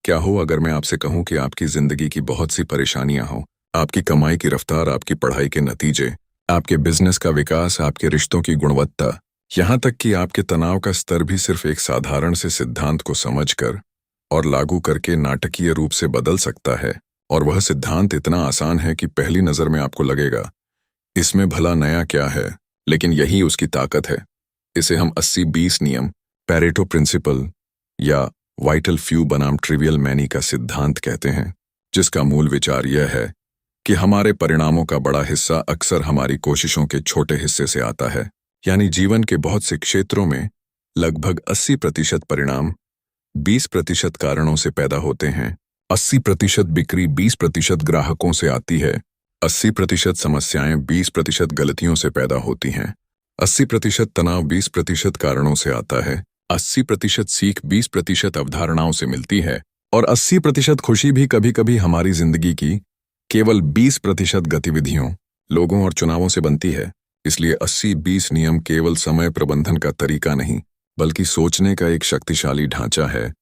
क्या हो अगर मैं आपसे कहूं कि आपकी जिंदगी की बहुत सी परेशानियां हों, आपकी कमाई की रफ्तार, आपकी पढ़ाई के नतीजे, आपके बिजनेस का विकास, आपके रिश्तों की गुणवत्ता, यहां तक कि आपके तनाव का स्तर भी सिर्फ एक साधारण से सिद्धांत को समझकर और लागू करके नाटकीय रूप से बदल सकता है। और वह सिद्धांत इतना आसान है कि पहली नजर में आपको लगेगा इसमें भला नया क्या है, लेकिन यही उसकी ताकत है। इसे हम 80-20 नियम, पैरेटो प्रिंसिपल या वाइटल फ्यू बनाम ट्रिवियल मैनी का सिद्धांत कहते हैं, जिसका मूल विचार यह है कि हमारे परिणामों का बड़ा हिस्सा अक्सर हमारी कोशिशों के छोटे हिस्से से आता है। यानी जीवन के बहुत से क्षेत्रों में लगभग 80% परिणाम 20% कारणों से पैदा होते हैं। 80% बिक्री 20% ग्राहकों से आती है। 80% समस्याएं 20% गलतियों से पैदा होती हैं। 80% तनाव 20% कारणों से आता है। 80% सीख 20% अवधारणाओं से मिलती है। और 80% खुशी भी कभी कभी हमारी जिंदगी की केवल 20% गतिविधियों, लोगों और चुनावों से बनती है। इसलिए 80-20 नियम केवल समय प्रबंधन का तरीका नहीं, बल्कि सोचने का एक शक्तिशाली ढांचा है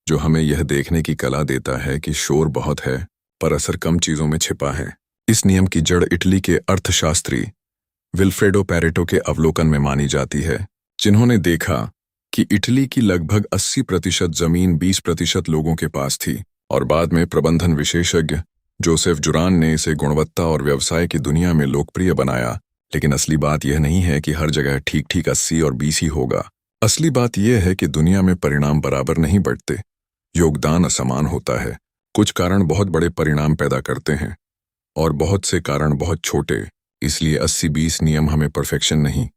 जो हमें यह देखने की कला देता है कि शोर बहुत है पर असर कम चीजों में छिपा है। इस नियम की जड़ इटली के अर्थशास्त्री विल्फ्रेडो पैरेटो के अवलोकन में मानी जाती है, जिन्होंने देखा कि इटली की लगभग 80% जमीन 20% लोगों के पास थी। और बाद में प्रबंधन विशेषज्ञ जोसेफ जुरान ने इसे गुणवत्ता और व्यवसाय की दुनिया में लोकप्रिय बनाया। लेकिन असली बात यह नहीं है कि हर जगह ठीक ठीक 80 और 20 ही होगा। असली बात यह है कि दुनिया में परिणाम बराबर नहीं बढ़ते, योगदान असमान होता है। कुछ कारण बहुत बड़े परिणाम पैदा करते हैं और बहुत से कारण बहुत छोटे। इसलिए 80-20 नियम हमें परफेक्शन नहीं,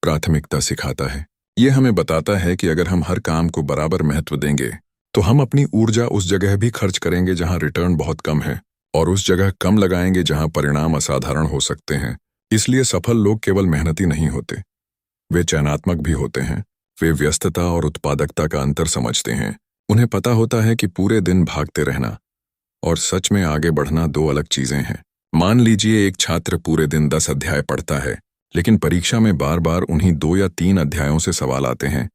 प्राथमिकता सिखाता है। यह हमें बताता है कि अगर हम हर काम को बराबर महत्व देंगे तो हम अपनी ऊर्जा उस जगह भी खर्च करेंगे जहां रिटर्न बहुत कम है, और उस जगह कम लगाएंगे जहां परिणाम असाधारण हो सकते हैं। इसलिए सफल लोग केवल मेहनती नहीं होते, वे चयनात्मक भी होते हैं। वे व्यस्तता और उत्पादकता का अंतर समझते हैं। उन्हें पता होता है कि पूरे दिन भागते रहना और सच में आगे बढ़ना दो अलग चीजें हैं। मान लीजिए एक छात्र पूरे दिन 10 अध्याय पढ़ता है, लेकिन परीक्षा में बार बार उन्हीं 2 या 3 अध्यायों से सवाल आते हैं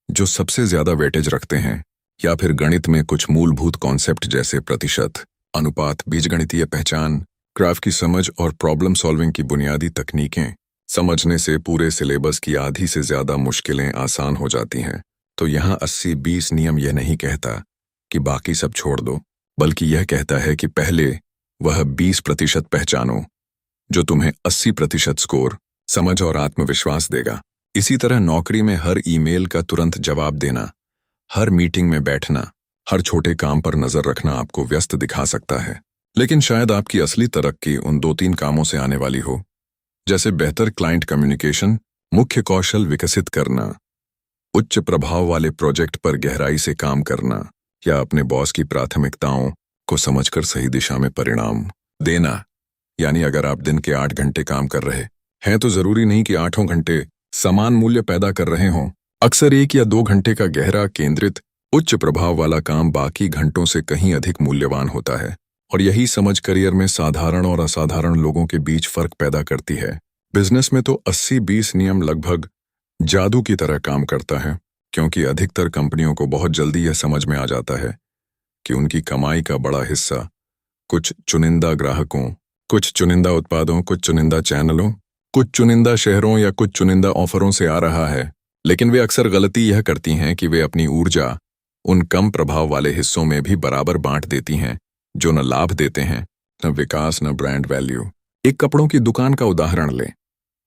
जो सबसे ज्यादा वेटेज रखते हैं। या फिर गणित में कुछ मूलभूत कॉन्सेप्ट जैसे प्रतिशत, अनुपात, बीजगणितीय पहचान, ग्राफ की समझ और प्रॉब्लम सॉल्विंग की बुनियादी तकनीकें समझने से पूरे सिलेबस की आधी से ज्यादा मुश्किलें आसान हो जाती हैं। तो यहाँ 80-20 नियम यह नहीं कहता कि बाकी सब छोड़ दो, बल्कि यह कहता है कि पहले वह 20% पहचानो जो तुम्हें 80% स्कोर, समझ और आत्मविश्वास देगा। इसी तरह नौकरी में हर ईमेल का तुरंत जवाब देना, हर मीटिंग में बैठना, हर छोटे काम पर नजर रखना आपको व्यस्त दिखा सकता है, लेकिन शायद आपकी असली तरक्की उन 2-3 कामों से आने वाली हो, जैसे बेहतर क्लाइंट कम्युनिकेशन, मुख्य कौशल विकसित करना, उच्च प्रभाव वाले प्रोजेक्ट पर गहराई से काम करना, या अपने बॉस की प्राथमिकताओं को समझकर सही दिशा में परिणाम देना। यानी अगर आप दिन के 8 घंटे काम कर रहे हैं तो जरूरी नहीं कि 8 घंटे समान मूल्य पैदा कर रहे हों। अक्सर 1 या 2 घंटे का गहरा, केंद्रित, उच्च प्रभाव वाला काम बाकी घंटों से कहीं अधिक मूल्यवान होता है। और यही समझ करियर में साधारण और असाधारण लोगों के बीच फर्क पैदा करती है। बिजनेस में तो 80-20 नियम लगभग जादू की तरह काम करता है, क्योंकि अधिकतर कंपनियों को बहुत जल्दी यह समझ में आ जाता है कि उनकी कमाई का बड़ा हिस्सा कुछ चुनिंदा ग्राहकों, कुछ चुनिंदा उत्पादों, कुछ चुनिंदा चैनलों, कुछ चुनिंदा शहरों या कुछ चुनिंदा ऑफरों से आ रहा है। लेकिन वे अक्सर गलती यह करती हैं कि वे अपनी ऊर्जा उन कम प्रभाव वाले हिस्सों में भी बराबर बांट देती हैं जो न लाभ देते हैं, न विकास, न ब्रांड वैल्यू। एक कपड़ों की दुकान का उदाहरण लें।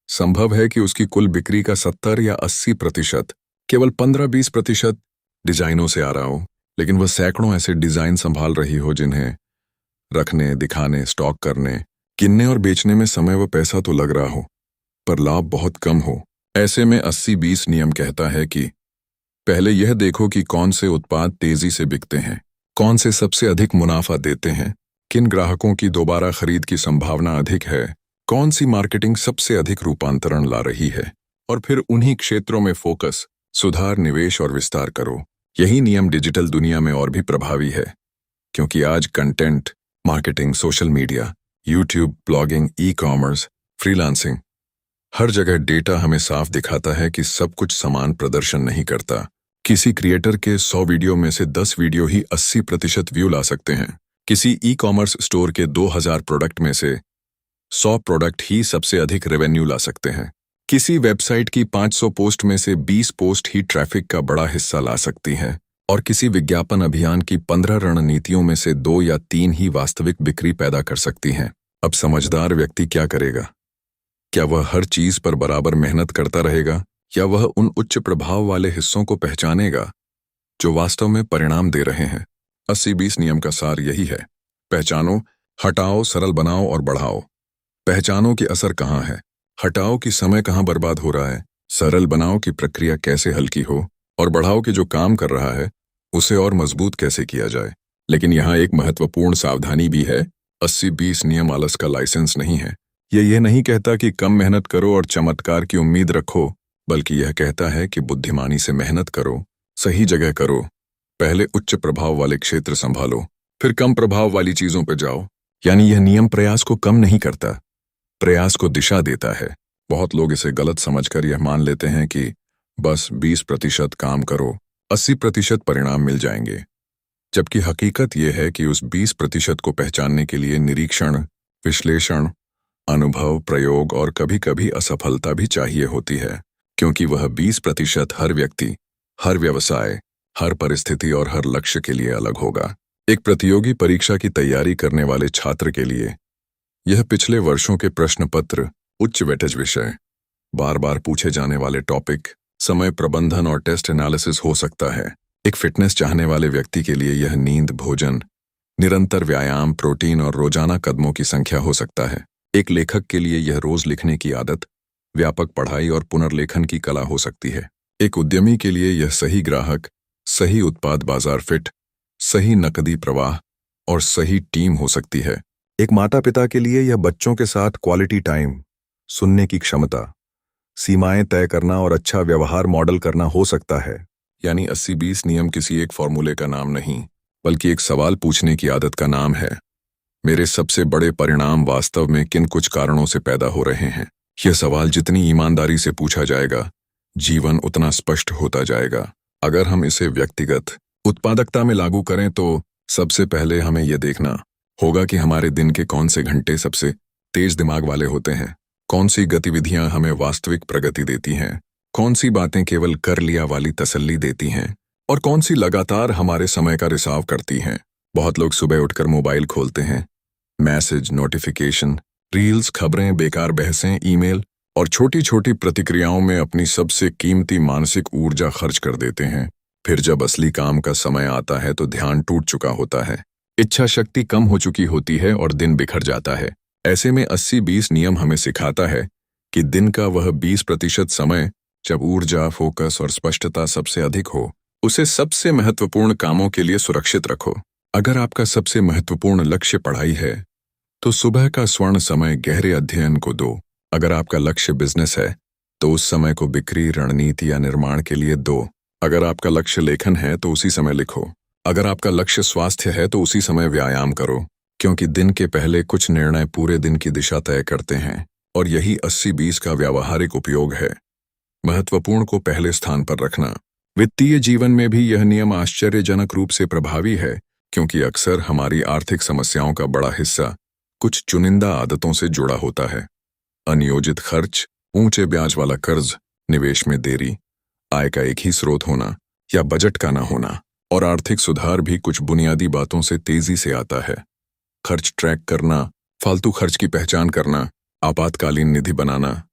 संभव है कि उसकी कुल बिक्री का 70 या 80% केवल 15-20% डिजाइनों से आ रहा हो, लेकिन वह सैकड़ों ऐसे डिजाइन संभाल रही हो जिन्हें रखने, दिखाने, स्टॉक करने, गिनने और बेचने में समय व पैसा तो लग रहा हो, पर लाभ बहुत कम हो। ऐसे में 80-20 नियम कहता है कि पहले यह देखो कि कौन से उत्पाद तेजी से बिकते हैं, कौन से सबसे अधिक मुनाफा देते हैं, किन ग्राहकों की दोबारा खरीद की संभावना अधिक है, कौन सी मार्केटिंग सबसे अधिक रूपांतरण ला रही है, और फिर उन्हीं क्षेत्रों में फोकस, सुधार, निवेश और विस्तार करो। यही नियम डिजिटल दुनिया में और भी प्रभावी है, क्योंकि आज content marketing, social media, YouTube, blogging, e-commerce, freelancing, हर जगह डेटा हमें साफ दिखाता है कि सब कुछ समान प्रदर्शन नहीं करता। किसी क्रिएटर के 100 वीडियो में से 10 वीडियो ही 80% व्यू ला सकते हैं। किसी ई कॉमर्स स्टोर के 2000 प्रोडक्ट में से 100 प्रोडक्ट ही सबसे अधिक रेवेन्यू ला सकते हैं। किसी वेबसाइट की 500 पोस्ट में से 20 पोस्ट ही ट्रैफिक का बड़ा हिस्सा ला सकती हैं। और किसी विज्ञापन अभियान की 15 रणनीतियों में से 2 या 3 ही वास्तविक बिक्री पैदा कर सकती हैं। अब समझदार व्यक्ति क्या करेगा? क्या वह हर चीज पर बराबर मेहनत करता रहेगा, या वह उन उच्च प्रभाव वाले हिस्सों को पहचानेगा जो वास्तव में परिणाम दे रहे हैं? 80-20 नियम का सार यही है। पहचानो, हटाओ, सरल बनाओ और बढ़ाओ। पहचानो कि असर कहाँ है, हटाओ कि समय कहाँ बर्बाद हो रहा है, सरल बनाओ कि प्रक्रिया कैसे हल्की हो, और बढ़ाओ कि जो काम कर रहा है उसे और मजबूत कैसे किया जाए। लेकिन यहाँ एक महत्वपूर्ण सावधानी भी है। 80-20 नियम आलस का लाइसेंस नहीं है। यह नहीं कहता कि कम मेहनत करो और चमत्कार की उम्मीद रखो, बल्कि यह कहता है कि बुद्धिमानी से मेहनत करो, सही जगह करो। पहले उच्च प्रभाव वाले क्षेत्र संभालो, फिर कम प्रभाव वाली चीजों पर जाओ। यानी यह नियम प्रयास को कम नहीं करता, प्रयास को दिशा देता है। बहुत लोग इसे गलत समझकर यह मान लेते हैं कि बस 20% काम करो, 80% परिणाम मिल जाएंगे। जबकि हकीकत यह है कि उस 20% को पहचानने के लिए निरीक्षण, विश्लेषण, अनुभव, प्रयोग और कभी-कभी असफलता भी चाहिए होती है, क्योंकि वह 20% हर व्यक्ति, हर व्यवसाय, हर परिस्थिति और हर लक्ष्य के लिए अलग होगा। एक प्रतियोगी परीक्षा की तैयारी करने वाले छात्र के लिए यह पिछले वर्षों के प्रश्न पत्र, उच्च वेटेज विषय, बार बार पूछे जाने वाले टॉपिक, समय प्रबंधन और टेस्ट एनालिसिस हो सकता है। एक फिटनेस चाहने वाले व्यक्ति के लिए यह नींद, भोजन, निरंतर व्यायाम, प्रोटीन और रोजाना कदमों की संख्या हो सकता है। एक लेखक के लिए यह रोज लिखने की आदत, व्यापक पढ़ाई और पुनर्लेखन की कला हो सकती है। एक उद्यमी के लिए यह सही ग्राहक, सही उत्पाद बाजार फिट, सही नकदी प्रवाह और सही टीम हो सकती है। एक माता पिता के लिए यह बच्चों के साथ क्वालिटी टाइम, सुनने की क्षमता, सीमाएं तय करना और अच्छा व्यवहार मॉडल करना हो सकता है। यानी 80-20 नियम किसी एक फॉर्मूले का नाम नहीं, बल्कि एक सवाल पूछने की आदत का नाम है। मेरे सबसे बड़े परिणाम वास्तव में किन कुछ कारणों से पैदा हो रहे हैं? यह सवाल जितनी ईमानदारी से पूछा जाएगा, जीवन उतना स्पष्ट होता जाएगा। अगर हम इसे व्यक्तिगत उत्पादकता में लागू करें तो सबसे पहले हमें यह देखना होगा कि हमारे दिन के कौन से घंटे सबसे तेज दिमाग वाले होते हैं, कौन सी गतिविधियां हमें वास्तविक प्रगति देती हैं, कौन सी बातें केवल कर लिया वाली तसल्ली देती हैं, और कौन सी लगातार हमारे समय का रिसाव करती हैं। बहुत लोग सुबह उठकर मोबाइल खोलते हैं, मैसेज, नोटिफिकेशन, रील्स, खबरें, बेकार बहसें, ईमेल और छोटी छोटी प्रतिक्रियाओं में अपनी सबसे कीमती मानसिक ऊर्जा खर्च कर देते हैं। फिर जब असली काम का समय आता है तो ध्यान टूट चुका होता है, इच्छा शक्ति कम हो चुकी होती है और दिन बिखर जाता है। ऐसे में 80-20 नियम हमें सिखाता है कि दिन का वह 20% समय जब ऊर्जा, फोकस और स्पष्टता सबसे अधिक हो, उसे सबसे महत्वपूर्ण कामों के लिए सुरक्षित रखो। अगर आपका सबसे महत्वपूर्ण लक्ष्य पढ़ाई है तो सुबह का स्वर्ण समय गहरे अध्ययन को दो। अगर आपका लक्ष्य बिजनेस है तो उस समय को बिक्री, रणनीति या निर्माण के लिए दो। अगर आपका लक्ष्य लेखन है तो उसी समय लिखो। अगर आपका लक्ष्य स्वास्थ्य है तो उसी समय व्यायाम करो, क्योंकि दिन के पहले कुछ निर्णय पूरे दिन की दिशा तय करते हैं। और यही 80-20 का व्यावहारिक उपयोग है, महत्वपूर्ण को पहले स्थान पर रखना। वित्तीय जीवन में भी यह नियम आश्चर्यजनक रूप से प्रभावी है, क्योंकि अक्सर हमारी आर्थिक समस्याओं का बड़ा हिस्सा कुछ चुनिंदा आदतों से जुड़ा होता है। अनियोजित खर्च, ऊंचे ब्याज वाला कर्ज, निवेश में देरी, आय का एक ही स्रोत होना या बजट का ना होना। और आर्थिक सुधार भी कुछ बुनियादी बातों से तेजी से आता है। खर्च ट्रैक करना, फालतू खर्च की पहचान करना, आपातकालीन निधि बनाना,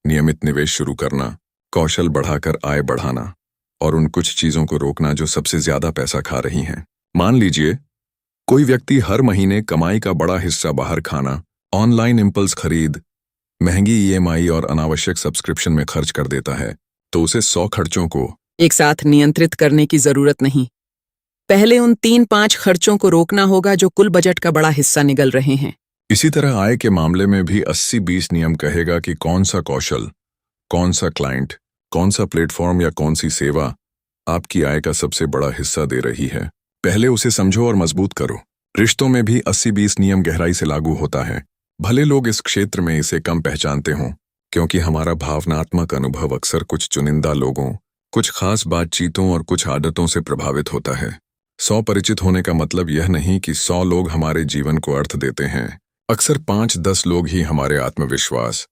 नियमित निवेश शुरू करना, कौशल बढ़ाकर आय बढ़ाना और उन कुछ चीजों को रोकना जो सबसे ज्यादा पैसा खा रही हैं। मान लीजिए कोई व्यक्ति हर महीने कमाई का बड़ा हिस्सा बाहर खाना, ऑनलाइन इम्पल्स खरीद, महंगी ईएमआई और अनावश्यक सब्सक्रिप्शन में खर्च कर देता है, तो उसे 100 खर्चों को एक साथ नियंत्रित करने की जरूरत नहीं। पहले उन 3-5 खर्चों को रोकना होगा जो कुल बजट का बड़ा हिस्सा निगल रहे हैं। इसी तरह आय के मामले में भी 80-20 नियम कहेगा कि कौन सा कौशल, कौन सा क्लाइंट, कौन सा प्लेटफॉर्म या कौन सी सेवा आपकी आय का सबसे बड़ा हिस्सा दे रही है। पहले उसे समझो और मजबूत करो। रिश्तों में भी 80-20 नियम गहराई से लागू होता है। भले लोग इस क्षेत्र में इसे कम पहचानते हों, क्योंकि हमारा भावनात्मक अनुभव अक्सर कुछ चुनिंदा लोगों, कुछ खास बातचीतों और कुछ आदतों से प्रभावित होता है। 100 परिचित होने का मतलब यह नहीं कि 100 लोग हमारे जीवन को अर्थ देते हैं। अक्सर 5-10 लोग ही हमारे आत्मविश्वास,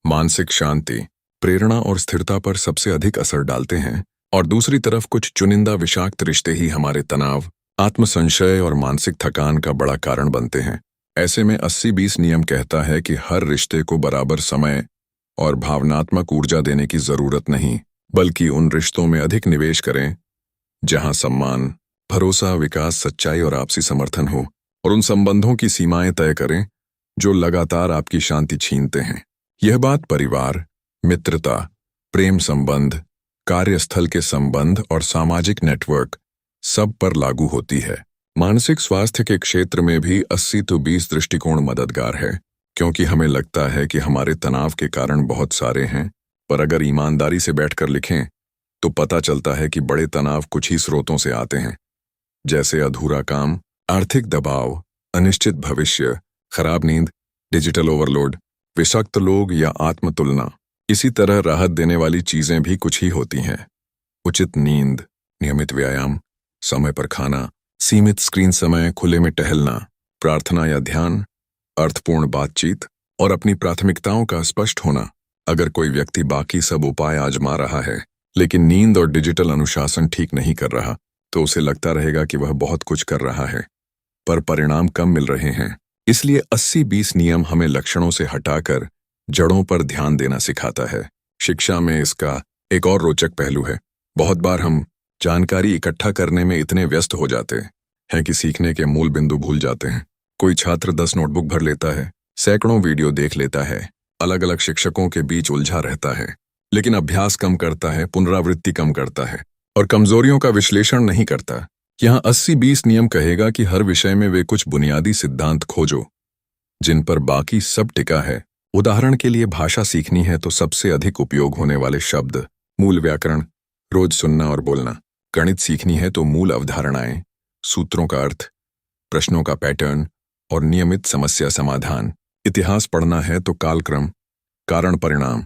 मानसिक शांति, प्रेरणा और स्थिरता पर सबसे अधिक असर डालते हैं, और दूसरी तरफ कुछ चुनिंदा विषाक्त रिश्ते ही हमारे तनाव, आत्मसंशय और मानसिक थकान का बड़ा कारण बनते हैं। ऐसे में 80-20 नियम कहता है कि हर रिश्ते को बराबर समय और भावनात्मक ऊर्जा देने की जरूरत नहीं, बल्कि उन रिश्तों में अधिक निवेश करें जहां सम्मान, भरोसा, विकास, सच्चाई और आपसी समर्थन हो, और उन संबंधों की सीमाएं तय करें जो लगातार आपकी शांति छीनते हैं। यह बात परिवार, मित्रता, प्रेम संबंध, कार्यस्थल के संबंध और सामाजिक नेटवर्क सब पर लागू होती है। मानसिक स्वास्थ्य के क्षेत्र में भी 80-20 दृष्टिकोण मददगार है, क्योंकि हमें लगता है कि हमारे तनाव के कारण बहुत सारे हैं, पर अगर ईमानदारी से बैठकर लिखें तो पता चलता है कि बड़े तनाव कुछ ही स्रोतों से आते हैं, जैसे अधूरा काम, आर्थिक दबाव, अनिश्चित भविष्य, खराब नींद, डिजिटल ओवरलोड, विषाक्त लोग या आत्मतुलना। इसी तरह राहत देने वाली चीजें भी कुछ ही होती हैं। उचित नींद, नियमित व्यायाम, समय पर खाना, सीमित स्क्रीन समय, खुले में टहलना, प्रार्थना या ध्यान, अर्थपूर्ण बातचीत और अपनी प्राथमिकताओं का स्पष्ट होना। अगर कोई व्यक्ति बाकी सब उपाय आजमा रहा है लेकिन नींद और डिजिटल अनुशासन ठीक नहीं कर रहा, तो उसे लगता रहेगा कि वह बहुत कुछ कर रहा है, पर परिणाम कम मिल रहे हैं। इसलिए 80-20 नियम हमें लक्षणों से हटाकर जड़ों पर ध्यान देना सिखाता है। शिक्षा में इसका एक और रोचक पहलू है। बहुत बार हम जानकारी इकट्ठा करने में इतने व्यस्त हो जाते हैं कि सीखने के मूल बिंदु भूल जाते हैं। कोई छात्र 10 नोटबुक भर लेता है, सैकड़ों वीडियो देख लेता है, अलग अलग शिक्षकों के बीच उलझा रहता है, लेकिन अभ्यास कम करता है, पुनरावृत्ति कम करता है और कमजोरियों का विश्लेषण नहीं करता। यहाँ 80-20 नियम कहेगा कि हर विषय में वे कुछ बुनियादी सिद्धांत खोजो जिन पर बाकी सब टिका है। उदाहरण के लिए भाषा सीखनी है तो सबसे अधिक उपयोग होने वाले शब्द, मूल व्याकरण, रोज सुनना और बोलना। गणित सीखनी है तो मूल अवधारणाएं, सूत्रों का अर्थ, प्रश्नों का पैटर्न और नियमित समस्या समाधान। इतिहास पढ़ना है तो कालक्रम, कारण परिणाम,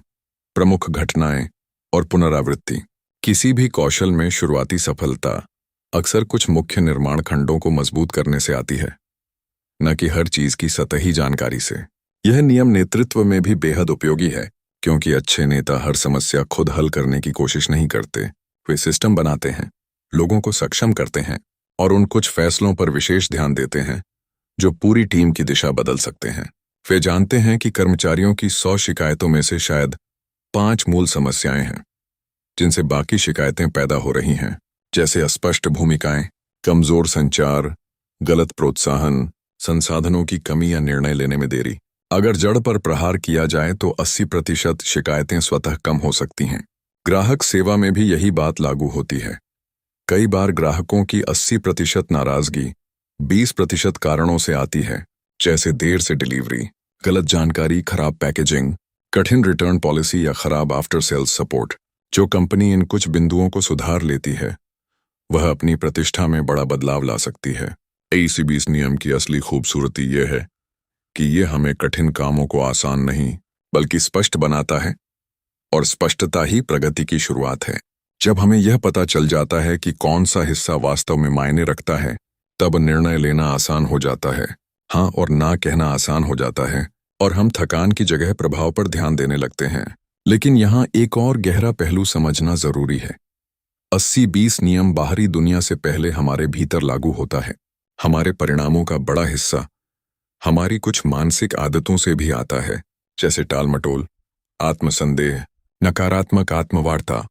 प्रमुख घटनाएं और पुनरावृत्ति। किसी भी कौशल में शुरुआती सफलता अक्सर कुछ मुख्य निर्माण खंडों को मजबूत करने से आती है, न कि हर चीज की सतही जानकारी से। यह नियम नेतृत्व में भी बेहद उपयोगी है, क्योंकि अच्छे नेता हर समस्या खुद हल करने की कोशिश नहीं करते। वे सिस्टम बनाते हैं, लोगों को सक्षम करते हैं और उन कुछ फैसलों पर विशेष ध्यान देते हैं जो पूरी टीम की दिशा बदल सकते हैं। वे जानते हैं कि कर्मचारियों की 100 शिकायतों में से शायद 5 मूल समस्याएं हैं जिनसे बाकी शिकायतें पैदा हो रही हैं, जैसे अस्पष्ट भूमिकाएं, कमजोर संचार, गलत प्रोत्साहन, संसाधनों की कमी या निर्णय लेने में देरी। अगर जड़ पर प्रहार किया जाए तो 80% शिकायतें स्वतः कम हो सकती हैं। ग्राहक सेवा में भी यही बात लागू होती है। कई बार ग्राहकों की 80% नाराजगी 20% कारणों से आती है, जैसे देर से डिलीवरी, गलत जानकारी, खराब पैकेजिंग, कठिन रिटर्न पॉलिसी या खराब आफ्टर सेल्स सपोर्ट। जो कंपनी इन कुछ बिंदुओं को सुधार लेती है वह अपनी प्रतिष्ठा में बड़ा बदलाव ला सकती है। 80-20 नियम की असली खूबसूरती यह है कि यह हमें कठिन कामों को आसान नहीं बल्कि स्पष्ट बनाता है, और स्पष्टता ही प्रगति की शुरुआत है। जब हमें यह पता चल जाता है कि कौन सा हिस्सा वास्तव में मायने रखता है, तब निर्णय लेना आसान हो जाता है, हाँ और ना कहना आसान हो जाता है, और हम थकान की जगह प्रभाव पर ध्यान देने लगते हैं। लेकिन यहाँ एक और गहरा पहलू समझना जरूरी है। 80-20 नियम बाहरी दुनिया से पहले हमारे भीतर लागू होता है। हमारे परिणामों का बड़ा हिस्सा हमारी कुछ मानसिक आदतों से भी आता है, जैसे टालमटोल, आत्मसंदेह, नकारात्मक आत्मवार्ता,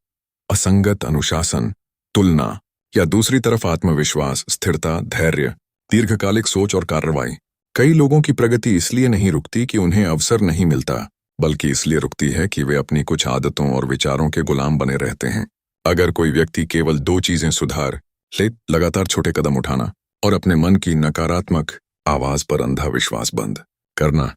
असंगत अनुशासन, तुलना, या दूसरी तरफ आत्मविश्वास, स्थिरता, धैर्य, दीर्घकालिक सोच और कार्रवाई। कई लोगों की प्रगति इसलिए नहीं रुकती कि उन्हें अवसर नहीं मिलता, बल्कि इसलिए रुकती है कि वे अपनी कुछ आदतों और विचारों के गुलाम बने रहते हैं। अगर कोई व्यक्ति केवल 2 चीजें सुधार ले, लगातार छोटे कदम उठाना और अपने मन की नकारात्मक आवाज पर अंधा विश्वास बंद करना,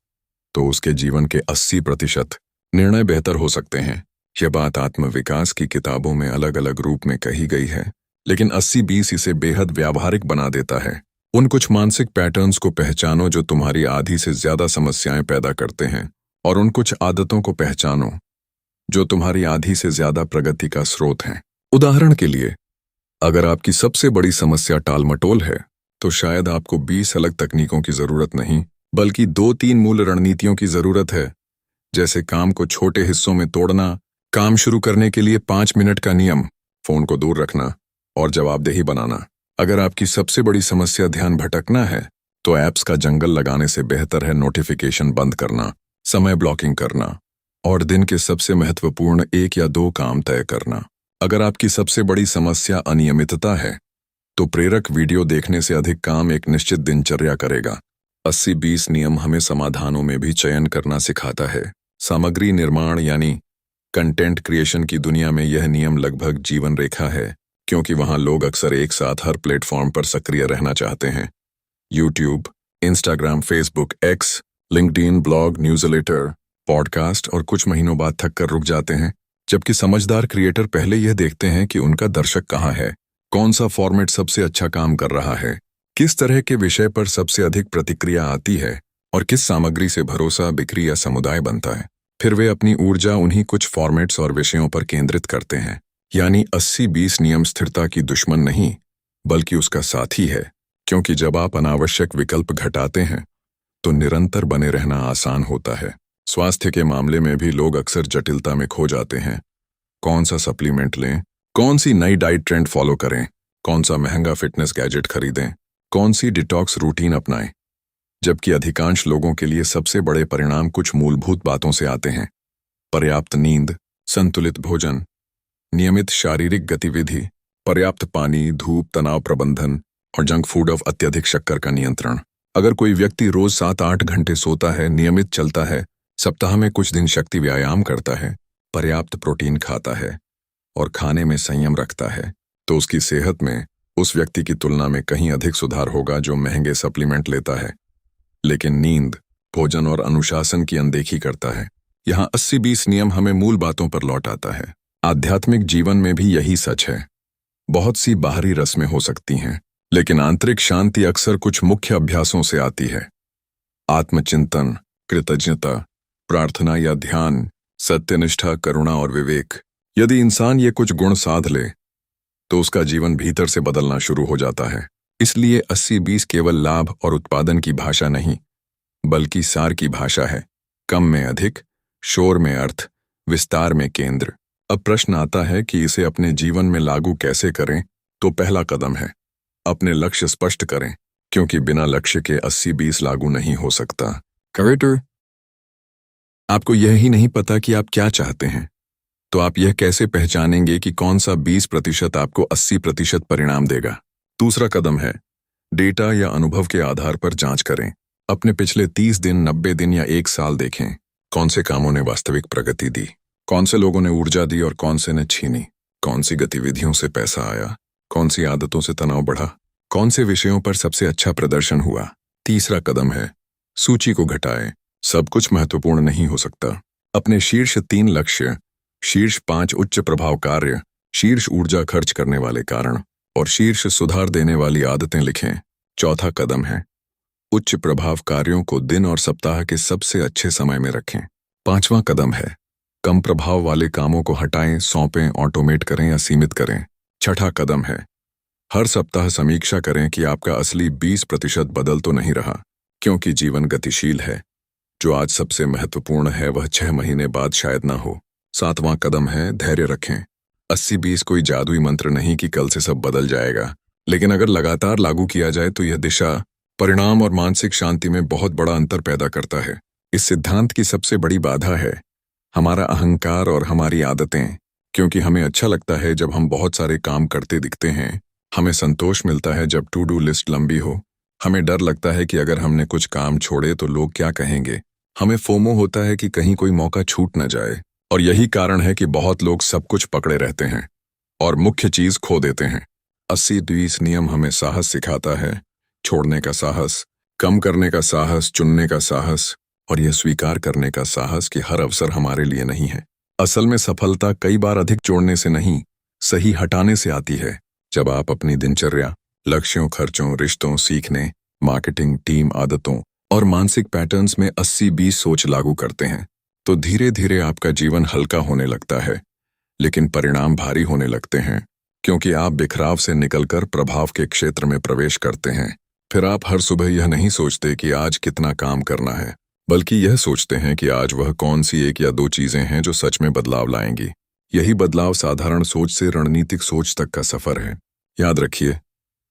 तो उसके जीवन के 80% निर्णय बेहतर हो सकते हैं। यह बात आत्मविकास की किताबों में अलग अलग रूप में कही गई है, लेकिन 80-20 इसे बेहद व्यावहारिक बना देता है। उन कुछ मानसिक पैटर्न्स को पहचानो जो तुम्हारी आधी से ज्यादा समस्याएं पैदा करते हैं, और उन कुछ आदतों को पहचानो जो तुम्हारी आधी से ज्यादा प्रगति का स्रोत हैं। उदाहरण के लिए, अगर आपकी सबसे बड़ी समस्या टालमटोल है, तो शायद आपको 20 अलग तकनीकों की जरूरत नहीं, बल्कि 2-3 मूल रणनीतियों की जरूरत है। जैसे काम को छोटे हिस्सों में तोड़ना, काम शुरू करने के लिए 5 मिनट का नियम, फोन को दूर रखना और जवाबदेही बनाना। अगर आपकी सबसे बड़ी समस्या ध्यान भटकना है, तो ऐप्स का जंगल लगाने से बेहतर है नोटिफिकेशन बंद करना, समय ब्लॉकिंग करना और दिन के सबसे महत्वपूर्ण 1 या 2 काम तय करना। अगर आपकी सबसे बड़ी समस्या अनियमितता है, तो प्रेरक वीडियो देखने से अधिक काम एक निश्चित दिनचर्या करेगा। 80-20 नियम हमें समाधानों में भी चयन करना सिखाता है। सामग्री निर्माण यानी कंटेंट क्रिएशन की दुनिया में यह नियम लगभग जीवन रेखा है, क्योंकि वहां लोग अक्सर एक साथ हर प्लेटफॉर्म पर सक्रिय रहना चाहते हैं। YouTube, Instagram, Facebook, x, LinkedIn, blog, newsletter, podcast और कुछ महीनों बाद थक कर रुक जाते हैं, जबकि समझदार क्रिएटर पहले यह देखते हैं कि उनका दर्शक कहाँ है, कौन सा फॉर्मेट सबसे अच्छा काम कर रहा है, किस तरह के विषय पर सबसे अधिक प्रतिक्रिया आती है और किस सामग्री से भरोसा, बिक्री या समुदाय बनता है। फिर वे अपनी ऊर्जा उन्हीं कुछ फॉर्मेट्स और विषयों पर केंद्रित करते हैं। यानी 80-20 नियम स्थिरता की दुश्मन नहीं, बल्कि उसका साथी है, क्योंकि जब आप अनावश्यक विकल्प घटाते हैं, तो निरंतर बने रहना आसान होता है। स्वास्थ्य के मामले में भी लोग अक्सर जटिलता में खो जाते हैं। कौन सा सप्लीमेंट लें, कौन सी नई डाइट ट्रेंड फॉलो करें, कौन सा महंगा फिटनेस गैजेट खरीदें, कौन सी डिटॉक्स रूटीन अपनाएं, जबकि अधिकांश लोगों के लिए सबसे बड़े परिणाम कुछ मूलभूत बातों से आते हैं। पर्याप्त नींद, संतुलित भोजन, नियमित शारीरिक गतिविधि, पर्याप्त पानी, धूप, तनाव प्रबंधन और जंक फूड और अत्यधिक शक्कर का नियंत्रण। अगर कोई व्यक्ति रोज 7-8 घंटे सोता है, नियमित चलता है, सप्ताह में कुछ दिन शक्ति व्यायाम करता है, पर्याप्त प्रोटीन खाता है और खाने में संयम रखता है, तो उसकी सेहत में उस व्यक्ति की तुलना में कहीं अधिक सुधार होगा जो महंगे सप्लीमेंट लेता है, लेकिन नींद, भोजन और अनुशासन की अनदेखी करता है। यहाँ 80-20 नियम हमें मूल बातों पर लौट आता है। आध्यात्मिक जीवन में भी यही सच है। बहुत सी बाहरी रस्में हो सकती हैं, लेकिन आंतरिक शांति अक्सर कुछ मुख्य अभ्यासों से आती है। आत्मचिंतन, कृतज्ञता, प्रार्थना या ध्यान, सत्यनिष्ठा, करुणा और विवेक। यदि इंसान ये कुछ गुण साध ले, तो उसका जीवन भीतर से बदलना शुरू हो जाता है। इसलिए 80-20 केवल लाभ और उत्पादन की भाषा नहीं, बल्कि सार की भाषा है। कम में अधिक, शोर में अर्थ, विस्तार में केंद्र। अब प्रश्न आता है कि इसे अपने जीवन में लागू कैसे करें। तो पहला कदम है, अपने लक्ष्य स्पष्ट करें, क्योंकि बिना लक्ष्य के 80-20 लागू नहीं हो सकता। क्रिएटर, आपको यह ही नहीं पता कि आप क्या चाहते हैं, तो आप यह कैसे पहचानेंगे कि कौन सा 20% आपको 80% परिणाम देगा। दूसरा कदम है, डेटा या अनुभव के आधार पर जांच करें। अपने पिछले 30 दिन, 90 दिन या 1 साल देखें। कौन से कामों ने वास्तविक प्रगति दी, कौन से लोगों ने ऊर्जा दी और कौन से ने छीनी, कौन सी गतिविधियों से पैसा आया, कौन सी आदतों से तनाव बढ़ा, कौन से विषयों पर सबसे अच्छा प्रदर्शन हुआ। तीसरा कदम है, सूची को घटाएं। सब कुछ महत्वपूर्ण नहीं हो सकता। अपने शीर्ष 3 लक्ष्य, शीर्ष 5 उच्च प्रभाव कार्य, शीर्ष ऊर्जा खर्च करने वाले कारण और शीर्ष सुधार देने वाली आदतें लिखें। चौथा कदम है, उच्च प्रभाव कार्यों को दिन और सप्ताह के सबसे अच्छे समय में रखें। 5वां कदम है, कम प्रभाव वाले कामों को हटाएं, सौंपें, ऑटोमेट करें या सीमित करें। 6ठा कदम है, हर सप्ताह समीक्षा करें कि आपका असली 20% बदल तो नहीं रहा, क्योंकि जीवन गतिशील है। जो आज सबसे महत्वपूर्ण है वह 6 महीने बाद शायद ना हो। 7वां कदम है, धैर्य रखें। 80-20 कोई जादुई मंत्र नहीं कि कल से सब बदल जाएगा, लेकिन अगर लगातार लागू किया जाए तो यह दिशा, परिणाम और मानसिक शांति में बहुत बड़ा अंतर पैदा करता है। इस सिद्धांत की सबसे बड़ी बाधा है हमारा अहंकार और हमारी आदतें, क्योंकि हमें अच्छा लगता है जब हम बहुत सारे काम करते दिखते हैं, हमें संतोष मिलता है जब टू डू लिस्ट लंबी हो, हमें डर लगता है कि अगर हमने कुछ काम छोड़े तो लोग क्या कहेंगे, हमें फोमो होता है कि कहीं कोई मौका छूट न जाए। और यही कारण है कि बहुत लोग सब कुछ पकड़े रहते हैं और मुख्य चीज खो देते हैं। 80-20 नियम हमें साहस सिखाता है, छोड़ने का साहस, कम करने का साहस, चुनने का साहस और यह स्वीकार करने का साहस कि हर अवसर हमारे लिए नहीं है। असल में सफलता कई बार अधिक जोड़ने से नहीं, सही हटाने से आती है। जब आप अपनी दिनचर्या, लक्ष्यों, खर्चों, रिश्तों, सीखने, मार्केटिंग, टीम, आदतों और मानसिक पैटर्न्स में 80-20 सोच लागू करते हैं, तो धीरे धीरे आपका जीवन हल्का होने लगता है, लेकिन परिणाम भारी होने लगते हैं। क्योंकि आप बिखराव से निकलकर प्रभाव के क्षेत्र में प्रवेश करते हैं। फिर आप हर सुबह यह नहीं सोचते कि आज कितना काम करना है, बल्कि यह सोचते हैं कि आज वह कौन सी एक या दो चीजें हैं जो सच में बदलाव लाएंगी। यही बदलाव साधारण सोच से रणनीतिक सोच तक का सफर है। याद रखिए,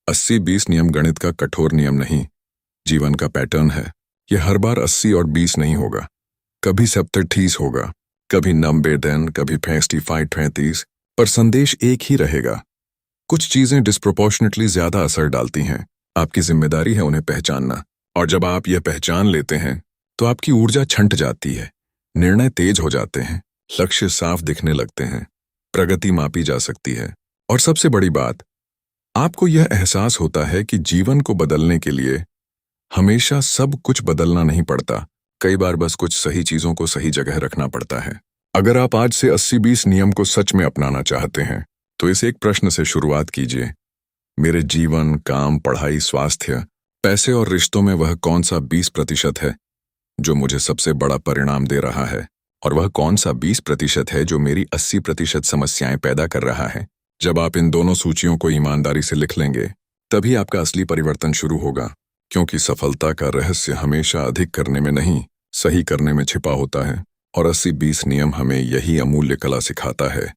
80-20 नियम गणित का कठोर नियम नहीं, जीवन का पैटर्न है। यह हर बार 80 और 20 नहीं होगा, कभी 70-30 होगा, कभी 90-10, कभी 65-35, पर संदेश एक ही रहेगा। कुछ चीजें डिस्प्रोपोर्शनेटली ज्यादा असर डालती हैं, आपकी जिम्मेदारी है उन्हें पहचानना। और जब आप यह पहचान लेते हैं तो आपकी ऊर्जा छंट जाती है, निर्णय तेज हो जाते हैं, लक्ष्य साफ दिखने लगते हैं, प्रगति मापी जा सकती है। और सबसे बड़ी बात, आपको यह एहसास होता है कि जीवन को बदलने के लिए हमेशा सब कुछ बदलना नहीं पड़ता, कई बार बस कुछ सही चीजों को सही जगह रखना पड़ता है। अगर आप आज से 80-20 नियम को सच में अपनाना चाहते हैं तो इस एक प्रश्न से शुरुआत कीजिए, मेरे जीवन, काम, पढ़ाई, स्वास्थ्य, पैसे और रिश्तों में वह कौन सा 20% है जो मुझे सबसे बड़ा परिणाम दे रहा है, और वह कौन सा 20% है जो मेरी 80% समस्याएं पैदा कर रहा है। जब आप इन दोनों सूचियों को ईमानदारी से लिख लेंगे, तभी आपका असली परिवर्तन शुरू होगा, क्योंकि सफलता का रहस्य हमेशा अधिक करने में नहीं, सही करने में छिपा होता है। और 80-20 नियम हमें यही अमूल्य कला सिखाता है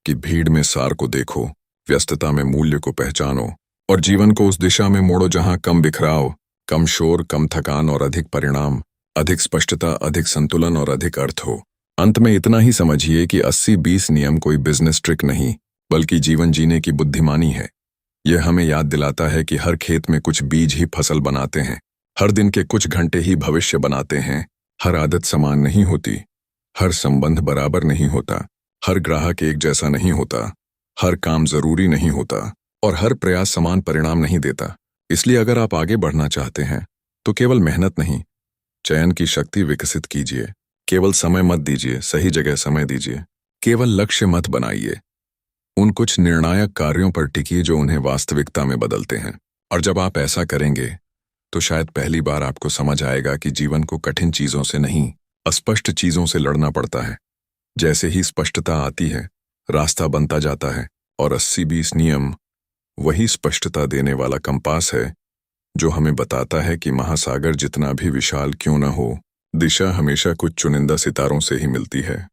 कि भीड़ में सार को देखो, व्यस्तता में मूल्य को पहचानो और जीवन को उस दिशा में मोड़ो जहां कम बिखराव, कम शोर, कम थकान और अधिक परिणाम, अधिक स्पष्टता, अधिक संतुलन और अधिक अर्थ हो। अंत में इतना ही समझिए कि 80-20 नियम कोई बिजनेस ट्रिक नहीं, बल्कि जीवन जीने की बुद्धिमानी है। यह हमें याद दिलाता है कि हर खेत में कुछ बीज ही फसल बनाते हैं, हर दिन के कुछ घंटे ही भविष्य बनाते हैं। हर आदत समान नहीं होती, हर संबंध बराबर नहीं होता, हर ग्राहक एक जैसा नहीं होता, हर काम जरूरी नहीं होता और हर प्रयास समान परिणाम नहीं देता। इसलिए अगर आप आगे बढ़ना चाहते हैं तो केवल मेहनत नहीं, चयन की शक्ति विकसित कीजिए। केवल समय मत दीजिए, सही जगह समय दीजिए। केवल लक्ष्य मत बनाइए, उन कुछ निर्णायक कार्यों पर टिकिए जो उन्हें वास्तविकता में बदलते हैं। और जब आप ऐसा करेंगे तो शायद पहली बार आपको समझ आएगा कि जीवन को कठिन चीजों से नहीं, अस्पष्ट चीजों से लड़ना पड़ता है। जैसे ही स्पष्टता आती है, रास्ता बनता जाता है। और 80-20 नियम वही स्पष्टता देने वाला कंपास है जो हमें बताता है कि महासागर जितना भी विशाल क्यों न हो, दिशा हमेशा कुछ चुनिंदा सितारों से ही मिलती है।